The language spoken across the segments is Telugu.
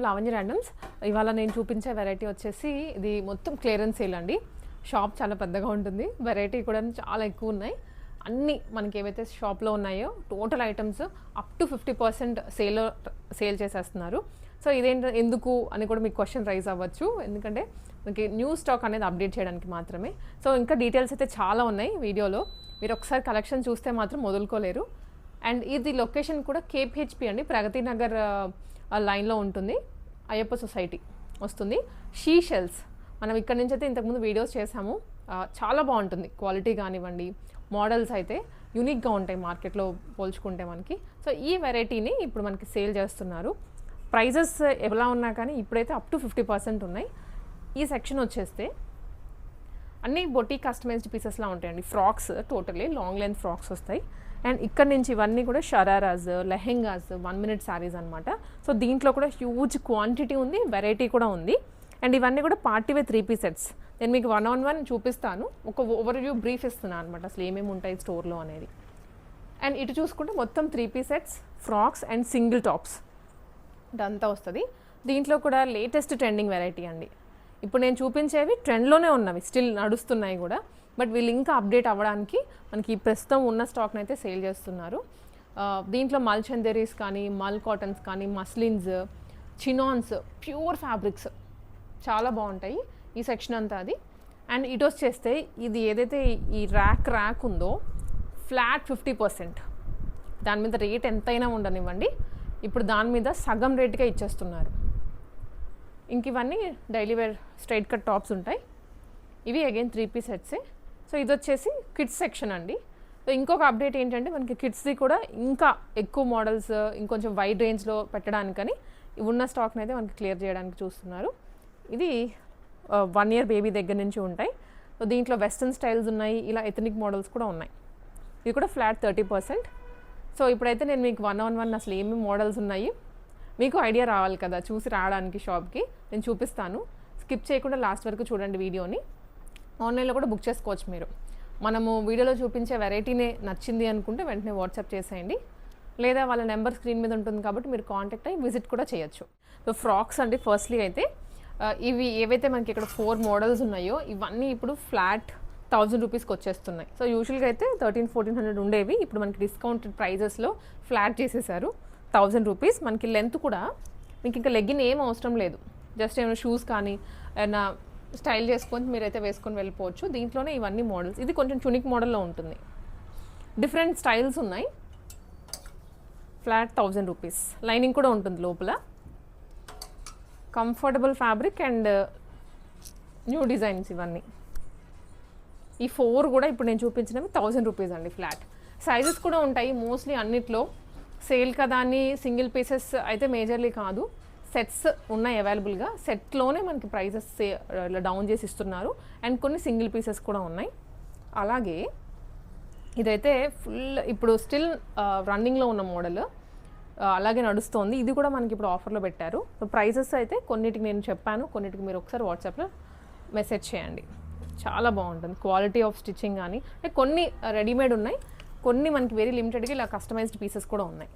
లావణ్య ర్యాండమ్స్. ఇవాళ నేను చూపించే వెరైటీ వచ్చేసి ఇది మొత్తం క్లియరెన్స్ సేల్ అండి. షాప్ చాలా పెద్దగా ఉంటుంది, వెరైటీ కూడా చాలా ఎక్కువ ఉన్నాయి. అన్నీ మనకి ఏవైతే షాప్లో ఉన్నాయో total items up to 50% sale చేసేస్తున్నారు. సో ఇదేంటి ఎందుకు అని కూడా మీకు క్వశ్చన్ రైజ్ అవ్వచ్చు, ఎందుకంటే మనకి న్యూ స్టాక్ అనేది అప్డేట్ చేయడానికి మాత్రమే. సో ఇంకా డీటెయిల్స్ అయితే చాలా ఉన్నాయి వీడియోలో, మీరు ఒకసారి కలెక్షన్ చూస్తే మాత్రం వదులుకోలేరు. అండ్ ఇది లొకేషన్ కూడా కేపీహెచ్పి అండి, ప్రగతి నగర్ లైన్లో ఉంటుంది. అయ్యప్ప సొసైటీ వస్తుంది. షీ షెల్స్ మనం ఇక్కడ నుంచి అయితే ఇంతకుముందు వీడియోస్ చేసాము, చాలా బాగుంటుంది క్వాలిటీ కానివ్వండి, మోడల్స్ అయితే యూనిక్గా ఉంటాయి మార్కెట్లో పోల్చుకుంటే మనకి. సో ఈ వెరైటీని ఇప్పుడు మనకి సేల్ చేస్తున్నారు. ప్రైజెస్ ఎలా ఉన్నా కానీ ఇప్పుడైతే అప్ టు 50% ఉన్నాయి. ఈ సెక్షన్ వచ్చేస్తే అన్నీ బొటీ కస్టమైజ్డ్ పీసెస్లా ఉంటాయండి. Frocks, totally long length frocks వస్తాయి. అండ్ ఇక్కడ నుంచి ఇవన్నీ కూడా షరారాస్, లెహెంగాస్, 1 minute శారీస్ అనమాట. సో దీంట్లో కూడా హ్యూజ్ క్వాంటిటీ ఉంది, వెరైటీ కూడా ఉంది. అండ్ ఇవన్నీ కూడా పార్టీ వేర్ 3-piece సెట్స్. నేను మీకు 1-on-1 చూపిస్తాను, ఒక ఓవర్వ్యూ బ్రీఫ్ ఇస్తున్నాను అనమాట అసలు ఏమేమి ఉంటాయి స్టోర్లో అనేది. అండ్ ఇటు చూసుకుంటే మొత్తం 3-piece sets, frocks and single tops ఇదంతా వస్తుంది. దీంట్లో కూడా లేటెస్ట్ ట్రెండింగ్ వెరైటీ అండి. ఇప్పుడు నేను చూపించేవి ట్రెండ్లోనే ఉన్నవి, స్టిల్ నడుస్తున్నాయి కూడా. బట్ వీళ్ళు ఇంకా అప్డేట్ అవ్వడానికి మనకి ప్రస్తుతం ఉన్న స్టాక్ని అయితే సేల్ చేస్తున్నారు. దీంట్లో మల్ చందేరీస్ కానీ, మల్ కాటన్స్ కానీ, మస్లిన్స్, చినాన్స్, ప్యూర్ ఫ్యాబ్రిక్స్ చాలా బాగుంటాయి ఈ సెక్షన్ అంతా అది. అండ్ ఇటు వచ్చేస్తే ఇది ఏదైతే ఈ ర్యాక్ ఉందో ఫ్లాట్ 50%, దాని మీద రేట్ ఎంతైనా ఉండనివ్వండి, ఇప్పుడు దాని మీద సగం రేట్గా ఇచ్చేస్తున్నారు. ఇంక ఇవన్నీ daily wear straight cut tops ఉంటాయి. ఇవి అగైన్ 3-piece సెట్సే. సో ఇది వచ్చేసి కిడ్స్ సెక్షన్ అండి. సో ఇంకొక అప్డేట్ ఏంటంటే మనకి కిడ్స్ది కూడా ఇంకా ఎక్కువ మోడల్స్ ఇంకొంచెం వైడ్ రేంజ్లో పెట్టడానికని ఉన్న స్టాక్ని అయితే మనకి క్లియర్ చేయడానికి చూస్తున్నారు. ఇది 1 year బేబీ దగ్గర నుంచి ఉంటాయి. సో దీంట్లో వెస్ట్రన్ స్టైల్స్ ఉన్నాయి, ఇలా ఎథనిక్ మోడల్స్ కూడా ఉన్నాయి. ఇవి కూడా ఫ్లాట్ 30%. సో ఇప్పుడైతే నేను మీకు 1-on-1 అసలు ఏమేమి మోడల్స్ ఉన్నాయి మీకు ఐడియా రావాలి కదా, చూసి రావడానికి షాప్కి నేను చూపిస్తాను. స్కిప్ చేయకుండా లాస్ట్ వరకు చూడండి వీడియోని. ఆన్లైన్లో కూడా బుక్ చేసుకోవచ్చు మీరు. మనము వీడియోలో చూపించే వెరైటీనే నచ్చింది అనుకుంటే వెంటనే వాట్సాప్ చేసేయండి, లేదా వాళ్ళ నెంబర్ స్క్రీన్ మీద ఉంటుంది కాబట్టి మీరు కాంటాక్ట్ అయ్యి విజిట్ కూడా చేయొచ్చు. సో ఫ్రాక్స్ అండి, ఫస్ట్లీ అయితే ఇవి ఏవైతే మనకి ఇక్కడ 4 మోడల్స్ ఉన్నాయో ఇవన్నీ ఇప్పుడు ఫ్లాట్ 1000 రూపీస్కి వచ్చేస్తున్నాయి. సో యూజువల్గా అయితే 1300-1400 ఉండేవి, ఇప్పుడు మనకి డిస్కౌంటెడ్ ప్రైజెస్లో ఫ్లాట్ చేసేసారు 1000 రూపీస్. మనకి లెంత్ కూడా మీకు ఇంకా లెగ్గిన్ ఏం అవసరం లేదు, జస్ట్ ఏమైనా షూస్ కానీ ఏమైనా స్టైల్ చేసుకొని మీరైతే వేసుకొని వెళ్ళిపోవచ్చు. దీంట్లోనే ఇవన్నీ మోడల్స్. ఇది కొంచెం చునిక్ మోడల్లో ఉంటుంది, డిఫరెంట్ స్టైల్స్ ఉన్నాయి. Flat 1000 rupees. లైనింగ్ కూడా ఉంటుంది లోపల. Comfortable fabric and new designs ఇవన్నీ. ఈ 4 కూడా ఇప్పుడు నేను చూపించినవి 1000 రూపీస్ అండి ఫ్లాట్. సైజెస్ కూడా ఉంటాయి మోస్ట్లీ అన్నిట్లో. సేల్ కదా అని సింగిల్ పీసెస్ అయితే మేజర్లీ కాదు, సెట్స్ ఉన్నాయి అవైలబుల్గా. సెట్లోనే మనకి ప్రైజెస్ డౌన్ చేసి ఇస్తున్నారు. అండ్ కొన్ని సింగిల్ పీసెస్ కూడా ఉన్నాయి. అలాగే ఇదైతే ఫుల్ ఇప్పుడు స్టిల్ రన్నింగ్లో ఉన్న మోడల్, అలాగే నడుస్తోంది. ఇది కూడా మనకి ఇప్పుడు ఆఫర్లో పెట్టారు. సో ప్రైజెస్ అయితే కొన్నిటికి నేను చెప్పాను, కొన్నిటికి మీరు ఒకసారి వాట్సాప్లో మెసేజ్ చేయండి. చాలా బాగుంటుంది క్వాలిటీ ఆఫ్ స్టిచ్చింగ్ కానీ. అంటే కొన్ని రెడీమేడ్ ఉన్నాయి, కొన్ని మనకి వెరీ లిమిటెడ్గా ఇలా కస్టమైజ్డ్ పీసెస్ కూడా ఉన్నాయి.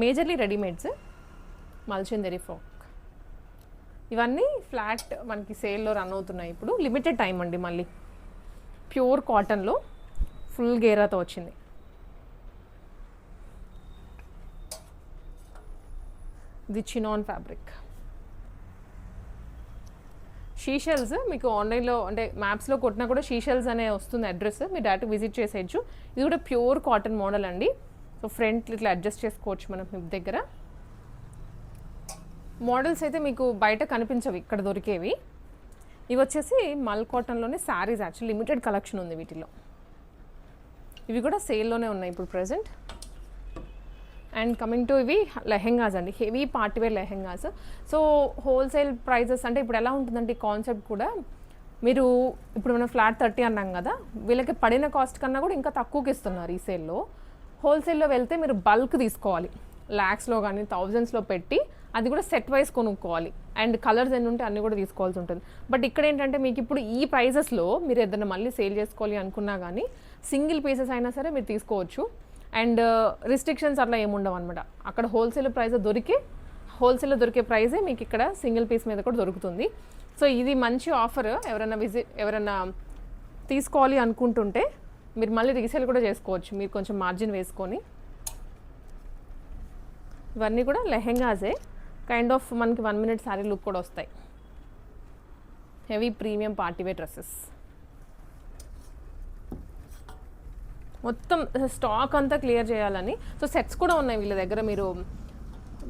Majorly readymades. మల్చందరి ఫ్రాక్ ఇవన్నీ ఫ్లాట్ మనకి సేల్లో రన్ అవుతున్నాయి ఇప్పుడు. లిమిటెడ్ టైం అండి. మళ్ళీ ప్యూర్ కాటన్లో ఫుల్ గేరాతో వచ్చింది. ఇది చినాన్ ఫ్యాబ్రిక్. షీషెల్స్ మీకు ఆన్లైన్లో అంటే మ్యాప్స్లో కొట్టినా కూడా షీషెల్స్ అనే వస్తుంది అడ్రస్, మీరు డైరెక్ట్ విజిట్ చేసేయచ్చు. ఇది కూడా ప్యూర్ కాటన్ మోడల్ అండి. సో ఫ్రంట్ ఇట్లా అడ్జస్ట్ చేసుకోవచ్చు మనం మీ దగ్గర. మోడల్స్ అయితే మీకు బయట కనిపించవు, ఇక్కడ దొరికేవి. ఇవి వచ్చేసి మల్ కాటన్లోనే శారీస్, యాక్చువల్లీ లిమిటెడ్ కలెక్షన్ ఉంది వీటిలో. ఇవి కూడా సేల్లోనే ఉన్నాయి ఇప్పుడు ప్రజెంట్. అండ్ కమింగ్ టు ఇవి లెహెంగాస్ అండి, heavy party wear lehengas. So wholesale prices అంటే ఇప్పుడు ఎలా ఉంటుందంటే కాన్సెప్ట్ కూడా, మీరు ఇప్పుడు మనం ఫ్లాట్ 30 అన్నాం కదా, వీళ్ళకి పడిన కాస్ట్ కన్నా కూడా ఇంకా తక్కువకి ఇస్తున్నారు ఈ సేల్లో. హోల్సేల్లో వెళ్తే మీరు బల్క్ తీసుకోవాలి, ల్యాక్స్లో కానీ థౌజండ్స్లో పెట్టి, అది కూడా సెట్ వైజ్ కొనుక్కోవాలి. అండ్ కలర్స్ ఎన్ని ఉంటే అన్నీ కూడా తీసుకోవాల్సి ఉంటుంది. బట్ ఇక్కడ ఏంటంటే మీకు ఇప్పుడు ఈ ప్రైజెస్లో మీరు ఏదైనా మళ్ళీ సేల్ చేసుకోవాలి అనుకున్నా కానీ సింగిల్ పీసెస్ అయినా సరే మీరు తీసుకోవచ్చు. అండ్ రిస్ట్రిక్షన్స్ అట్లా ఏముండవు అనమాట. అక్కడ హోల్సేల్ ప్రైస్ దొరికి హోల్సేల్లో దొరికే ప్రైజే మీకు ఇక్కడ సింగిల్ పీస్ మీద కూడా దొరుకుతుంది. సో ఇది మంచి ఆఫర్. ఎవరైనా తీసుకోవాలి అనుకుంటుంటే మీరు మళ్ళీ రీసేల్ కూడా చేసుకోవచ్చు, మీరు కొంచెం మార్జిన్ వేసుకొని. ఇవన్నీ కూడా లెహెంగాసే, కైండ్ ఆఫ్ మనకి 1 minute శారీ లుక్ కూడా వస్తాయి. Heavy premium party wear dresses. మొత్తం స్టాక్ అంతా క్లియర్ చేయాలని, సో సెట్స్ కూడా ఉన్నాయి వీళ్ళ దగ్గర, మీరు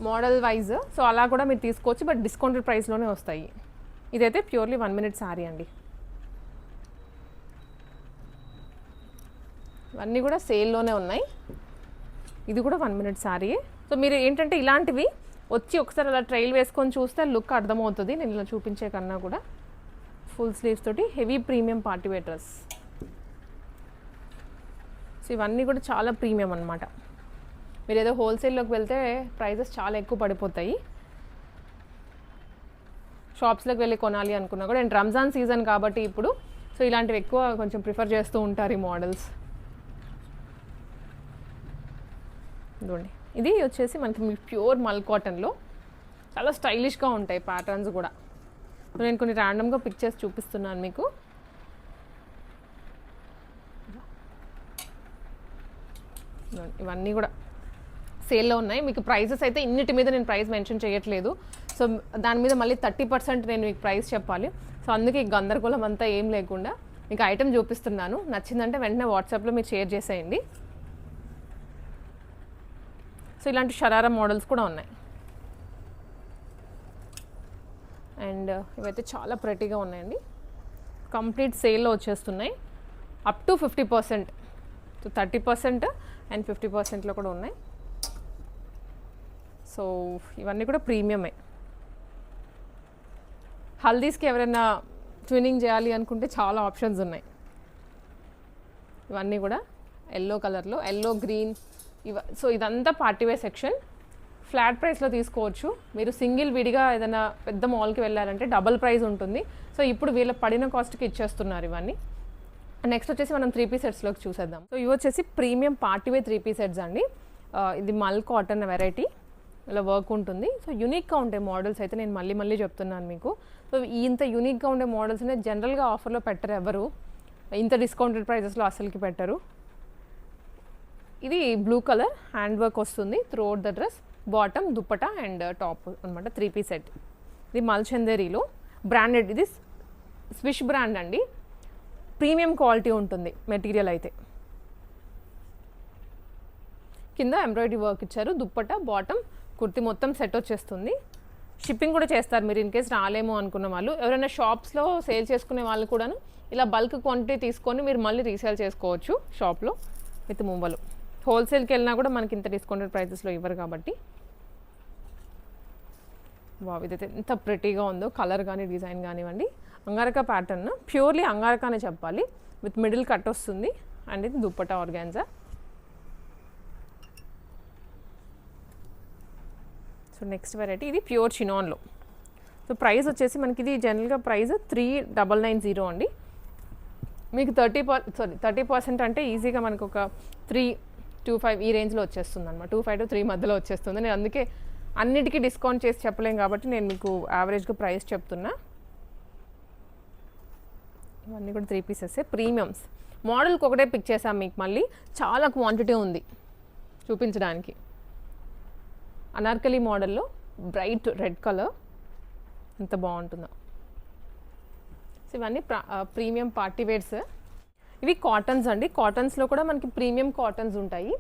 మోడల్ వైజ్ సో అలా కూడా మీరు తీసుకోవచ్చు, బట్ డిస్కౌంటెడ్ ప్రైస్లోనే వస్తాయి. ఇదైతే ప్యూర్లీ 1 minute శారీ అండి. ఇవన్నీ కూడా సేల్లోనే ఉన్నాయి. ఇది కూడా 1 minute శారీ. సో మీరు ఏంటంటే ఇలాంటివి వచ్చి ఒకసారి అలా ట్రైల్ వేసుకొని చూస్తే లుక్ అర్థమవుతుంది. నేను ఇలా చూపించే కన్నా కూడా ఫుల్ స్లీవ్స్ తోటి heavy premium party wear dress. So ఇవన్నీ కూడా చాలా ప్రీమియం అనమాట. మీరు ఏదో హోల్సేల్లోకి వెళ్తే ప్రైజెస్ చాలా ఎక్కువ పడిపోతాయి. షాప్స్లోకి వెళ్ళి కొనాలి అనుకున్నా కూడా, అండ్ రంజాన్ సీజన్ కాబట్టి ఇప్పుడు సో ఇలాంటివి ఎక్కువ కొంచెం ప్రిఫర్ చేస్తూ ఉంటారు ఈ మోడల్స్. ఇదిగోండి, ఇది వచ్చేసి మనకి ప్యూర్ మల్ కాటన్లో చాలా స్టైలిష్గా ఉంటాయి ప్యాటర్న్స్ కూడా. నేను కొన్ని ర్యాండమ్గా పిక్చర్స్ చూపిస్తున్నాను మీకు. ఇవన్నీ కూడా సేల్లో ఉన్నాయి. మీకు ప్రైజెస్ అయితే ఇన్నిటి మీద నేను ప్రైస్ మెన్షన్ చేయట్లేదు. సో దాని మీద మళ్ళీ 30% నేను మీకు ప్రైస్ చెప్పాలి. సో అందుకే గందరగోళం అంతా ఏం లేకుండా మీకు ఐటెం చూపిస్తున్నాను. నచ్చిందంటే వెంటనే వాట్సాప్లో మీరు షేర్ చేసేయండి. సో ఇలాంటి షరారా మోడల్స్ కూడా ఉన్నాయి. అండ్ ఇవైతే చాలా ప్రెటీగా ఉన్నాయండి. కంప్లీట్ సేల్లో వచ్చేస్తున్నాయి. అప్ టు 50%, 30% అండ్ 50%లో కూడా ఉన్నాయి. సో ఇవన్నీ కూడా ప్రీమియమే. హల్దీస్కి ఎవరైనా ట్విన్నింగ్ చేయాలి అనుకుంటే చాలా ఆప్షన్స్ ఉన్నాయి. ఇవన్నీ కూడా ఎల్లో కలర్లో, ఎల్లో గ్రీన్ సో ఇదంతా పార్టీవేర్ సెక్షన్. ఫ్లాట్ ప్రైస్లో తీసుకోవచ్చు. మీరు సింగిల్ విడిగా ఏదైనా పెద్ద మాల్కి వెళ్ళాలంటే డబల్ ప్రైస్ ఉంటుంది. సో ఇప్పుడు వీళ్ళ పడిన కాస్ట్కి ఇచ్చేస్తున్నారు ఇవన్నీ. నెక్స్ట్ వచ్చేసి మనం 3-piece సెట్స్లోకి చూసేద్దాం. సో ఇవి వచ్చేసి ప్రీమియం పార్టీవేర్ 3-piece సెట్స్ అండి. ఇది మల్ కాటన్ వెరైటీ, ఇలా వర్క్ ఉంటుంది. సో యూనిక్గా ఉంటాయి మోడల్స్ అయితే, నేను మళ్ళీ చెప్తున్నాను మీకు. సో ఇంత యూనిక్గా ఉండే మోడల్స్నే జనరల్గా ఆఫర్లో పెట్టరు ఎవరు, ఇంత డిస్కౌంటెడ్ ప్రైజెస్లో అసలుకి పెట్టరు. ఇది బ్లూ కలర్ హ్యాండ్ వర్క్ వస్తుంది through out the dress, bottom, dupatta and top అనమాట. 3-piece set. ఇది మల్చందేరీలో బ్రాండెడ్, ఇది స్విష్ బ్రాండ్ అండి. ప్రీమియం క్వాలిటీ ఉంటుంది మెటీరియల్ అయితే. కింద ఎంబ్రాయిడరీ వర్క్ ఇచ్చారు. దుప్పటా, బాటమ్, కుర్తి మొత్తం సెట్ వచ్చేస్తుంది. షిప్పింగ్ కూడా చేస్తారు మీరు ఇన్ కేస్ రాలేమో అనుకున్న వాళ్ళు. ఎవరైనా షాప్స్లో సేల్ చేసుకునే వాళ్ళు కూడాను ఇలా బల్క్ క్వాంటిటీ తీసుకొని మీరు మళ్ళీ రీసేల్ చేసుకోవచ్చు షాప్లో విత్ ముంబలు. హోల్సేల్కి వెళ్ళినా కూడా మనకి ఇంత డిస్కౌంటెడ్ ప్రైజెస్లో ఇవ్వరు కాబట్టి. వావ్, ఇదైతే ఎంత ప్రెటీగా ఉందో, కలర్ కానీ డిజైన్ కానివ్వండి. అంగారకా ప్యాటర్న్, ప్యూర్లీ అంగారకానే చెప్పాలి, విత్ మిడిల్ కట్ వస్తుంది. అండ్ ఇది dupatta organza. So next variety ఇది ప్యూర్ చినాన్లో. సో ప్రైస్ వచ్చేసి మనకి ఇది జనరల్గా ప్రైస్ 3990 అండి. మీకు 30% అంటే ఈజీగా మనకు ఒక 325 ఈ రేంజ్లో వచ్చేస్తుంది అనమాట. 25 to 3 మధ్యలో వచ్చేస్తుంది. నేను అందుకే అన్నిటికీ డిస్కౌంట్ చేసి చెప్పలేం కాబట్టి నేను మీకు యావరేజ్గా ప్రైస్ చెప్తున్నా. ఇవన్నీ కూడా 3-pieces ప్రీమియమ్స్. మోడల్కి ఒకటే పిక్ చేసాం మీకు, మళ్ళీ చాలా క్వాంటిటీ ఉంది చూపించడానికి. అనార్కలి మోడల్లో బ్రైట్ రెడ్ కలర్, ఎంత బాగుంటుందో. సో ఇవన్నీ ప్రీమియం పార్టీ వేర్స్. ఇవి కాటన్స్ అండి. కాటన్స్లో కూడా మనకి ప్రీమియం కాటన్స్ ఉంటాయి.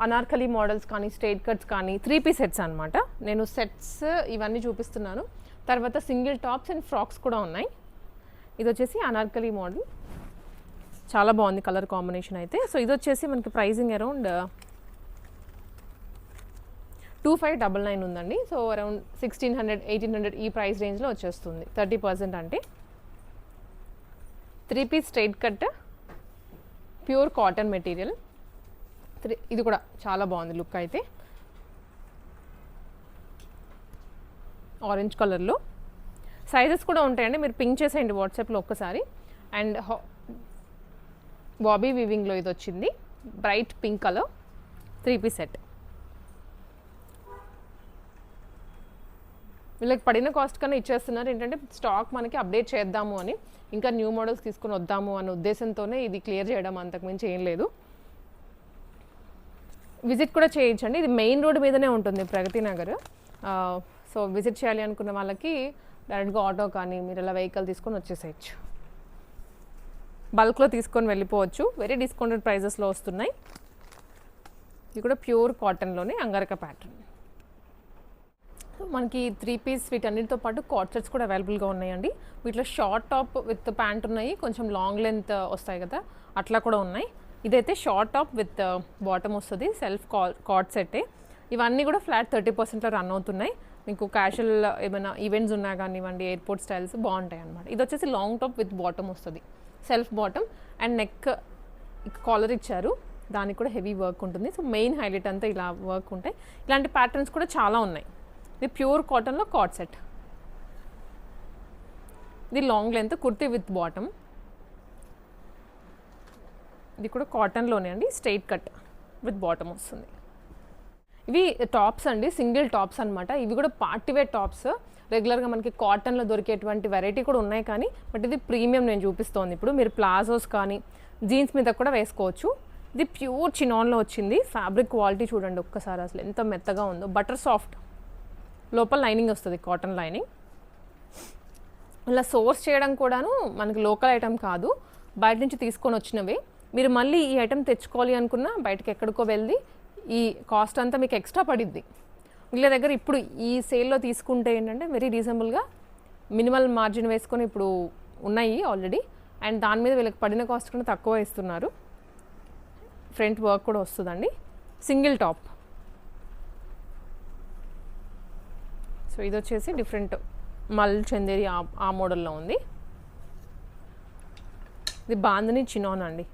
అనార్కలి మోడల్స్ కానీ, స్ట్రైట్ కట్స్ కానీ, 3-piece సెట్స్ అనమాట. నేను సెట్స్ ఇవన్నీ చూపిస్తున్నాను. తర్వాత సింగిల్ టాప్స్ అండ్ ఫ్రాక్స్ కూడా ఉన్నాయి. ఇది వచ్చేసి అనార్కలి మోడల్, చాలా బాగుంది కలర్ కాంబినేషన్ అయితే. సో ఇది వచ్చేసి మనకి ప్రైజింగ్ అరౌండ్ 2599 ఉందండి. సో అరౌండ్ 1600, 1800 ఈ ప్రైస్ రేంజ్లో వచ్చేస్తుంది. 30% అంటే. 3-piece straight cut, pure cotton material. ఇది కూడా చాలా బాగుంది లుక్ అయితే. ఆరెంజ్ కలర్లో సైజెస్ కూడా ఉంటాయండి, మీరు పింక్ చేసేయండి వాట్సాప్లో ఒక్కసారి. అండ్ బాబీ వీవింగ్లో ఇది వచ్చింది, bright pink colour 3-piece set. వీళ్ళకి పడిన కాస్ట్ కన్నా ఇచ్చేస్తున్నారు. ఏంటంటే స్టాక్ మనకి అప్డేట్ చేద్దాము అని, ఇంకా న్యూ మోడల్స్ తీసుకొని వద్దాము అనే ఉద్దేశంతోనే ఇది క్లియర్ చేయడం, అంతకుమించి ఏం లేదు. విజిట్ కూడా చేయించండి. ఇది మెయిన్ రోడ్ మీదనే ఉంటుంది ప్రగతి నగర్. సో విజిట్ చేయాలి అనుకున్న వాళ్ళకి డైరెక్ట్గా ఆటో కానీ మీరు ఇలా వెహికల్ తీసుకొని వచ్చేసేయచ్చు. బల్క్లో తీసుకొని వెళ్ళిపోవచ్చు. వెరీ డిస్కౌంటెడ్ ప్రైజెస్లో వస్తున్నాయి. ఇది కూడా ప్యూర్ కాటన్లోనే అంగరక ప్యాటర్న్. మనకి 3 పీస్ వీటన్నిటితో పాటు కాట్ సెట్స్ కూడా అవైలబుల్గా ఉన్నాయండి. వీటిలో షార్ట్ టాప్ విత్ ప్యాంట్ ఉన్నాయి, కొంచెం లాంగ్ లెంత్ వస్తాయి కదా, అట్లా కూడా ఉన్నాయి. ఇదైతే షార్ట్ టాప్ విత్ బాటమ్ వస్తుంది, సెల్ఫ్ కాట్ సెట్టే. ఇవన్నీ కూడా ఫ్లాట్ 30%లో రన్ అవుతున్నాయి. మీకు క్యాషువల్ ఏమైనా ఈవెంట్స్ ఉన్నా కానివ్వండి, ఎయిర్పోర్ట్ స్టైల్స్ బాగుంటాయి అన్నమాట. ఇది వచ్చేసి లాంగ్ టాప్ విత్ బాటమ్ వస్తుంది, self bottom and neck collar ఇచ్చారు, దానికి కూడా హెవీ వర్క్ ఉంటుంది. సో మెయిన్ హైలైట్ అంతా ఇలా వర్క్ ఉంటాయి. ఇలాంటి ప్యాటర్న్స్ కూడా చాలా ఉన్నాయి. ఇది ప్యూర్ కాటన్లో కాట్ సెట్. ఇది long length kurti with bottom. ఇది కూడా కాటన్లోనే అండి, స్ట్రైట్ కట్ విత్ బాటమ్ వస్తుంది. ఇవి టాప్స్ అండి, సింగిల్ టాప్స్ అనమాట. ఇవి కూడా పార్టీవేర్ టాప్స్. రెగ్యులర్గా మనకి కాటన్లో దొరికేటువంటి వెరైటీ కూడా ఉన్నాయి, కానీ బట్ ఇది ప్రీమియం నేను చూపిస్తోంది ఇప్పుడు. మీరు ప్లాజోస్ కానీ జీన్స్ మీద కూడా వేసుకోవచ్చు. ఇది ప్యూర్ చినాన్లో వచ్చింది. ఫ్యాబ్రిక్ క్వాలిటీ చూడండి ఒక్కసారి, అసలు ఎంత మెత్తగా ఉందో. బటర్ సాఫ్ట్, లోపల లైనింగ్ వస్తుంది, కాటన్ లైనింగ్. ఇలా సోర్స్ చేయడం కూడాను మనకి లోకల్ ఐటమ్ కాదు, బయట నుంచి తీసుకొని వచ్చినవి. మీరు మళ్ళీ ఈ ఐటమ్ తెచ్చుకోవాలి అనుకున్నా బయటకి ఎక్కడికో వెళ్ళి ఈ కాస్ట్ అంతా మీకు ఎక్స్ట్రా పడిద్ది. వీళ్ళ దగ్గర ఇప్పుడు ఈ సేల్లో తీసుకుంటే ఏంటంటే వెరీ రీజనబుల్గా మినిమల్ మార్జిన్ వేసుకొని ఇప్పుడు ఉన్నాయి ఆల్రెడీ. అండ్ దాని మీద వీళ్ళకి పడిన కాస్ట్ కన్నా తక్కువ ఇస్తున్నారు. ఫ్రంట్ వర్క్ కూడా వస్తుందండి. Single top. సో ఇది వచ్చేసి డిఫరెంట్ మల్ చందేరి ఆ మోడల్లో ఉంది. ఇది బాందని చినాన్ అండి.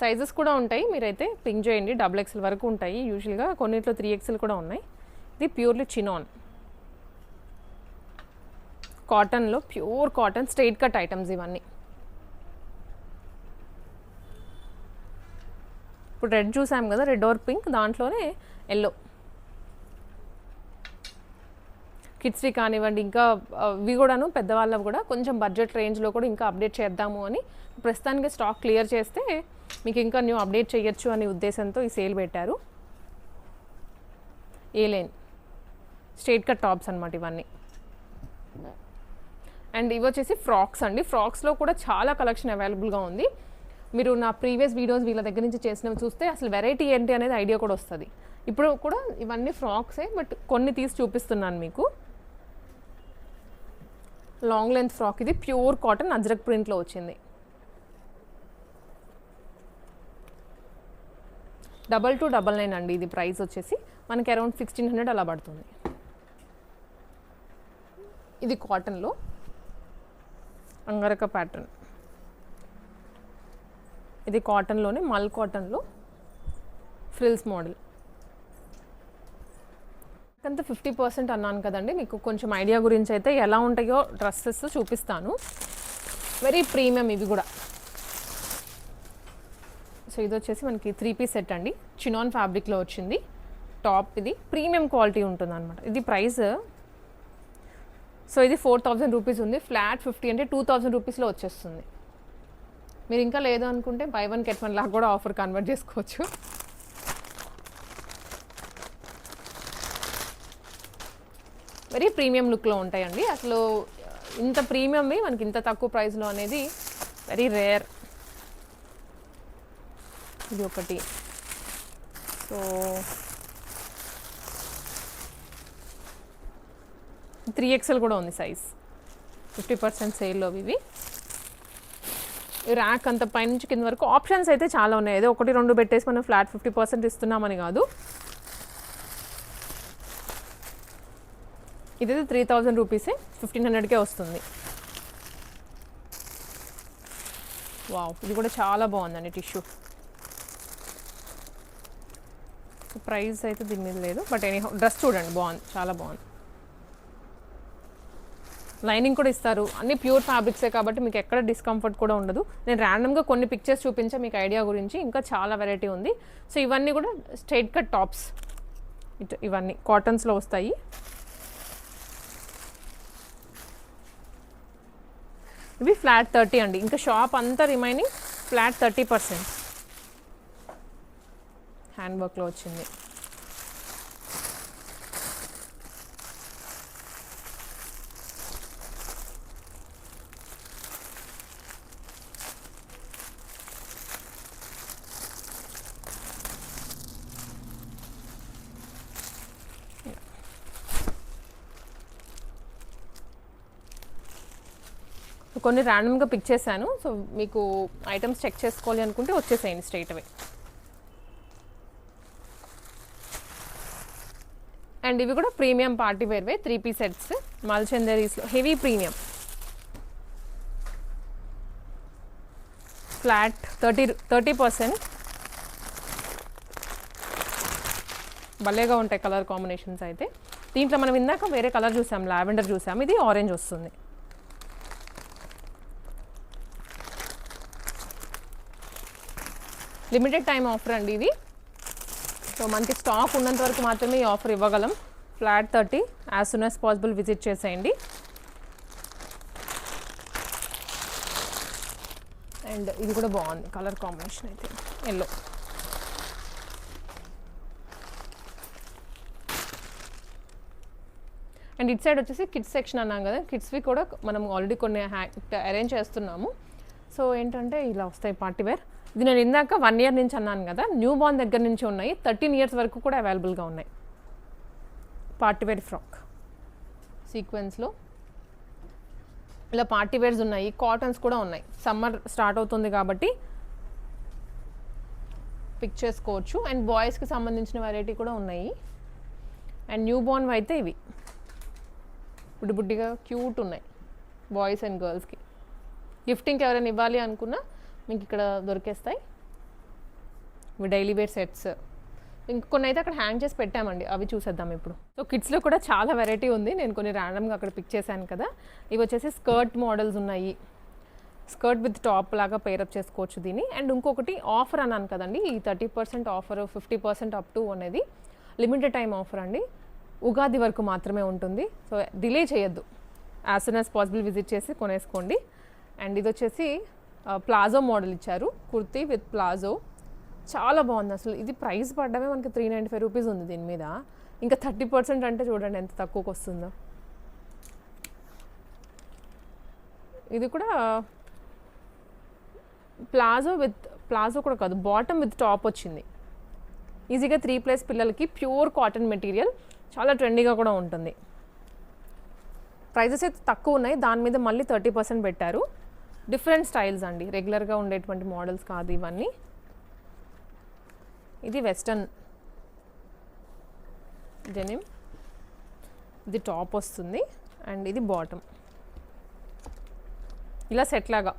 సైజెస్ కూడా ఉంటాయి, మీరైతే పింక్ చేయండి. XXL వరకు ఉంటాయి యూజువల్గా, కొన్నిట్లో 3XL కూడా ఉన్నాయి. ఇది ప్యూర్లీ చినాన్ కాటన్లో, pure cotton straight cut items ఇవన్నీ. ఇప్పుడు రెడ్ చూసాం కదా, రెడ్ ఆర్ పింక్, దాంట్లోనే ఎల్లో. కిడ్స్వి కానివ్వండి, ఇంకా ఇవి కూడాను పెద్దవాళ్ళవి కూడా కొంచెం బడ్జెట్ రేంజ్లో కూడా ఇంకా అప్డేట్ చేద్దాము అని ప్రస్తుతానికి స్టాక్ క్లియర్ చేస్తే మీకు ఇంకా న్యూ అప్డేట్ చేయొచ్చు అనే ఉద్దేశంతో ఈ సేల్ పెట్టారు. ఏ లైన్ స్ట్రైట్ కట్ టాప్స్ అనమాట ఇవన్నీ. అండ్ ఇవి వచ్చేసి ఫ్రాక్స్ అండి. ఫ్రాక్స్లో కూడా చాలా కలెక్షన్ అవైలబుల్గా ఉంది. మీరు నా ప్రీవియస్ వీడియోస్ వీళ్ళ దగ్గర నుంచి చేసినవి చూస్తే అసలు వెరైటీ ఏంటి అనేది ఐడియా కూడా వస్తుంది. ఇప్పుడు కూడా ఇవన్నీ ఫ్రాక్సే, బట్ కొన్ని తీసి చూపిస్తున్నాను మీకు. లాంగ్ లెంత్ ఫ్రాక్, ఇది ప్యూర్ కాటన్ అజ్రక్ ప్రింట్లో వచ్చింది. 2299 అండి ఇది ప్రైస్ వచ్చేసి. మనకి అరౌండ్ 1600 అలా పడుతుంది. ఇది కాటన్లో అంగరక ప్యాటర్న్. ఇది కాటన్లోనే మల్ కాటన్లో ఫ్రిల్స్ మోడల్. అంత 50% అన్నాను కదండి, మీకు కొంచెం ఐడియా గురించి అయితే ఎలా ఉంటాయో డ్రెస్సెస్ చూపిస్తాను. వెరీ ప్రీమియం ఇవి కూడా. సో ఇది వచ్చేసి మనకి 3 పీస్ సెట్ అండి, చినాన్ ఫ్యాబ్రిక్లో వచ్చింది. టాప్ ఇది ప్రీమియం క్వాలిటీ ఉంటుంది అనమాట. ఇది ప్రైస్, సో ఇది 4000 రూపీస్ ఉంది. ఫ్లాట్ 50 అంటే 2000 రూపీస్లో వచ్చేస్తుంది. మీరు ఇంకా లేదు అనుకుంటే బై 1 get 1 లాగా కూడా ఆఫర్ కన్వర్ట్ చేసుకోవచ్చు. వెరీ ప్రీమియం లుక్లో ఉంటాయండి. అసలు ఇంత ప్రీమియంవి మనకి ఇంత తక్కువ ప్రైస్లో అనేది వెరీ రేర్. ఇది ఒకటి. సో 3XL కూడా ఉంది సైజ్. 50% సేల్లో ఇవి. ర్యాక్ అంత పైనుంచి కింద వరకు ఆప్షన్స్ అయితే చాలా ఉన్నాయి. ఏదో 1-2 పెట్టేసి మనం ఫ్లాట్ 50% ఇస్తున్నామని కాదు. ఇదైతే 3000 రూపీసే, 1500కే వస్తుంది. వావ్, ఇది కూడా చాలా బాగుందండి టిష్యూ. ప్రైస్ అయితే దీని మీద లేదు, బట్ ఎనీహౌ డ్రెస్ చూడండి బాగుంది, చాలా బాగుంది. లైనింగ్ కూడా ఇస్తారు. అన్ని ప్యూర్ ఫ్యాబ్రిక్సే కాబట్టి మీకు ఎక్కడ డిస్కంఫర్ట్ కూడా ఉండదు. నేను ర్యాండమ్గా కొన్ని పిక్చర్స్ చూపించా మీకు ఐడియా గురించి. ఇంకా చాలా వెరైటీ ఉంది. సో ఇవన్నీ కూడా స్ట్రైట్ కట్ టాప్స్. ఇవన్నీ కాటన్స్లో వస్తాయి. ఇవి ఫ్లాట్ 30 అండి. ఇంకా షాప్ అంతా రిమైనింగ్ ఫ్లాట్ 30% హ్యాండ్ వర్క్లో వచ్చింది. కొన్ని ర్యాండమ్గా పిక్ చేశాను. సో మీకు ఐటమ్స్ చెక్ చేసుకోవాలి అనుకుంటే వచ్చేసేయండి స్ట్రైట్ అవే. అండ్ ఇవి కూడా ప్రీమియం పార్టీ వేర్వే 3 పీస్ సెట్స్ మల్చందరీస్లో హెవీ ప్రీమియం. ఫ్లాట్ 30% భలేగా ఉంటాయి కలర్ కాంబినేషన్స్ అయితే. దీంట్లో మనం ఇందాక వేరే కలర్ చూసాం, లావెండర్ చూసాం, ఇది ఆరెంజ్ వస్తుంది. లిమిటెడ్ టైం ఆఫర్ అండి ఇది. సో మనకి స్టాక్ ఉన్నంత వరకు మాత్రమే ఈ ఆఫర్ ఇవ్వగలం. Flat 30 as soon as possible visit చేసేయండి. అండ్ ఇది కూడా బాగుంది కలర్ కాంబినేషన్ అయితే, ఎల్లో. అండ్ ఇట్ సైడ్ వచ్చేసి కిడ్స్ సెక్షన్ అన్నాం కదా, కిడ్స్వి కూడా మనం ఆల్రెడీ కొన్ని అరేంజ్ చేస్తున్నాము. సో ఏంటంటే ఇలా వస్తాయి పార్టీ వేర్. ఇది నేను ఇందాక 1 year నుంచి అన్నాను కదా, న్యూ బార్న్ దగ్గర నుంచి ఉన్నాయి, 13 years వరకు కూడా అవైలబుల్గా ఉన్నాయి. పార్టీ వేర్ ఫ్రాక్ సీక్వెన్స్లో ఇలా పార్టీ వేర్స్ ఉన్నాయి, కాటన్స్ కూడా ఉన్నాయి. సమ్మర్ స్టార్ట్ అవుతుంది కాబట్టి పిక్ చేసుకోవచ్చు. అండ్ బాయ్స్కి సంబంధించిన వెరైటీ కూడా ఉన్నాయి. అండ్ న్యూ బార్న్ అయితే ఇవి బుడ్డిగా క్యూట్ ఉన్నాయి, బాయ్స్ అండ్ గర్ల్స్కి. గిఫ్టింగ్కి ఎవరైనా ఇవ్వాలి అనుకున్నా మీకు ఇక్కడ దొరికేస్తాయి. ఇవి డైలీ వేర్ సెట్స్. ఇంకొన్ని అయితే అక్కడ హ్యాంగ్ చేసి పెట్టామండి, అవి చూసేద్దాం ఇప్పుడు. సో కిడ్స్లో కూడా చాలా వెరైటీ ఉంది, నేను కొన్ని ర్యాండమ్గా అక్కడ పిక్ చేశాను కదా. ఇవి వచ్చేసి స్కర్ట్ మోడల్స్ ఉన్నాయి, స్కర్ట్ విత్ టాప్ లాగా పేరప్ చేసుకోవచ్చు దీన్ని. అండ్ ఇంకొకటి ఆఫర్ అన్నాను కదండి, ఈ 30% ఆఫర్ 50% అప్ టు అనేది లిమిటెడ్ టైం ఆఫర్ అండి. ఉగాది వరకు మాత్రమే ఉంటుంది. సో డిలే చేయొద్దు, as soon as possible visit చేసి కొనేసుకోండి. అండ్ ఇది వచ్చేసి ప్లాజో మోడల్ ఇచ్చారు, కుర్తీ విత్ ప్లాజో, చాలా బాగుంది అసలు. ఇది ప్రైస్ పడ్డమే మనకి 395 రూపీస్ ఉంది దీని మీద. ఇంకా 30% అంటే చూడండి ఎంత తక్కువకి వస్తుందో. ఇది కూడా ప్లాజో కూడా కాదు, బాటమ్ విత్ టాప్ వచ్చింది. ఈజీగా 3+ పిల్లలకి, ప్యూర్ కాటన్ మెటీరియల్, చాలా ట్రెండీగా కూడా ఉంటుంది. ప్రైజెస్ అయితే తక్కువ ఉన్నాయి, దాని మీద మళ్ళీ 30% పెట్టారు. డిఫరెంట్ స్టైల్స్ అండి, రెగ్యులర్గా ఉండేటువంటి మోడల్స్ కాదు ఇవన్నీ. ఇది వెస్టర్న్ డెనిమ్, ఇది టాప్ వస్తుంది అండ్ ఇది బాటమ్. ఇలా సెట్ లాగా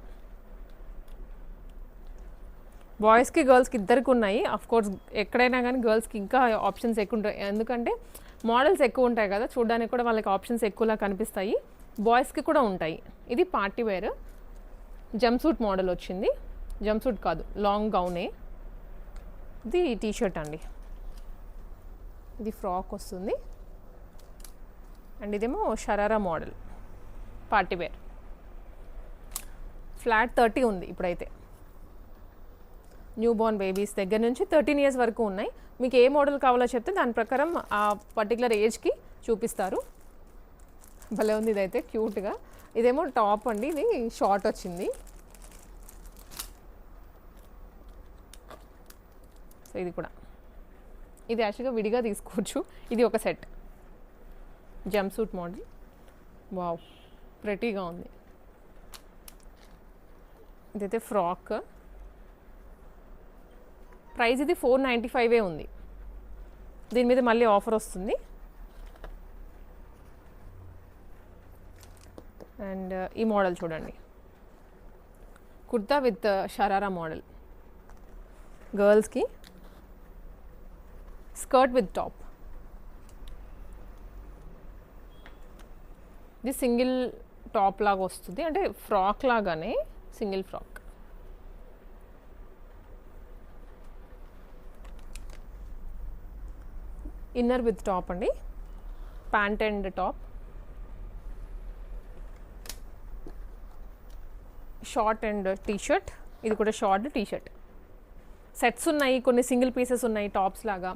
బాయ్స్కి గర్ల్స్కి ఇద్దరికి ఉన్నాయి. కోర్స్ ఎక్కడైనా కానీ గర్ల్స్కి ఇంకా ఆప్షన్స్ ఎక్కువ ఉంటాయి, ఎందుకంటే మోడల్స్ ఎక్కువ ఉంటాయి కదా, చూడడానికి కూడా వాళ్ళకి ఆప్షన్స్ ఎక్కువలా కనిపిస్తాయి. బాయ్స్కి కూడా ఉంటాయి. ఇది party wear jumpsuit model వచ్చింది, జంప్ సూట్ కాదు లాంగ్ గౌనే. ఇది టీషర్ట్ అండి, ఇది ఫ్రాక్ వస్తుంది. అండ్ ఇదేమో sharara model party wear. Flat 30 ఉంది ఇప్పుడైతే. న్యూ బోర్న్ బేబీస్ దగ్గర నుంచి 13 years వరకు ఉన్నాయి. మీకు ఏ మోడల్ కావాలో చెప్తే దాని ప్రకారం ఆ పర్టికులర్ ఏజ్కి చూపిస్తారు. భలే ఉంది ఇదైతే క్యూట్గా. ఇదేమో టాప్ అండి, ఇది షార్ట్ వచ్చింది. సో ఇది కూడా, ఇది యాక్చువల్గా విడిగా తీసుకోవచ్చు. ఇది ఒక set jumpsuit model. Wow, ప్రెటీగా ఉంది. ఇదైతే ఫ్రాక్, ప్రైస్ ఇది 495 ఉంది. దీని మీద మళ్ళీ ఆఫర్ వస్తుంది. అండ్ ఈ మోడల్ చూడండి, కుర్తా విత్ షరారా మోడల్, గర్ల్స్కి స్కర్ట్ విత్ టాప్. ఇది సింగిల్ టాప్ లాగా వస్తుంది, అంటే ఫ్రాక్ లాగానే single frock. Inner with top అండి, pant and top. Short and T shirt, ఇది కూడా షార్ట్ టీ-షర్ట్. సెట్స్ ఉన్నాయి, కొన్ని సింగిల్ పీసెస్ ఉన్నాయి టాప్స్ లాగా.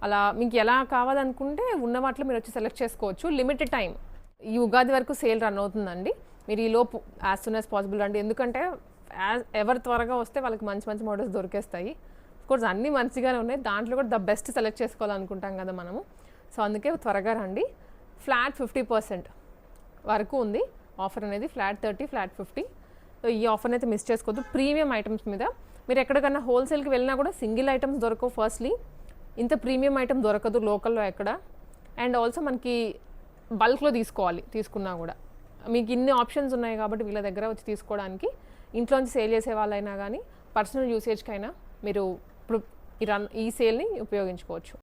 అలా మీకు ఎలా కావాలనుకుంటే ఉన్న వాటిలో మీరు వచ్చి సెలెక్ట్ చేసుకోవచ్చు. లిమిటెడ్ టైం, ఈ ఉగాది వరకు సేల్ రన్ అవుతుందండి. మీరు ఈ లోపు యాజ్ సూన్ యాజ్ పాసిబుల్ రండి, ఎందుకంటే ఎవరు త్వరగా వస్తే వాళ్ళకి మంచి మంచి మోడల్స్ దొరికేస్తాయి. కోర్స్ అన్నీ మంచిగానే ఉన్నాయి, దాంట్లో కూడా ద బెస్ట్ సెలెక్ట్ చేసుకోవాలనుకుంటాం కదా మనము. సో అందుకే త్వరగా రండి. ఫ్లాట్ 50% వరకు ఉంది ఆఫర్ అనేది, ఫ్లాట్ 30, ఫ్లాట్ 50. సో ఈ ఆఫర్ని అయితే మిస్ చేసుకోవద్దు. ప్రీమియం ఐటమ్స్ మీద మీరు ఎక్కడికన్నా హోల్సేల్కి వెళ్ళినా కూడా సింగిల్ ఐటమ్స్ దొరకవు. ఫస్ట్లీ ఇంత ప్రీమియం ఐటమ్ దొరకదు లోకల్లో ఎక్కడ. అండ్ ఆల్సో మనకి బల్క్లో తీసుకోవాలి, తీసుకున్నా కూడా మీకు ఇన్ని ఆప్షన్స్ ఉన్నాయి కాబట్టి వీళ్ళ దగ్గర వచ్చి తీసుకోవడానికి. ఇంట్లోంచి సేల్ చేసే వాళ్ళైనా కానీ పర్సనల్ యూసేజ్కైనా మీరు ఇప్పుడు ఈ సేల్ని ఉపయోగించుకోవచ్చు.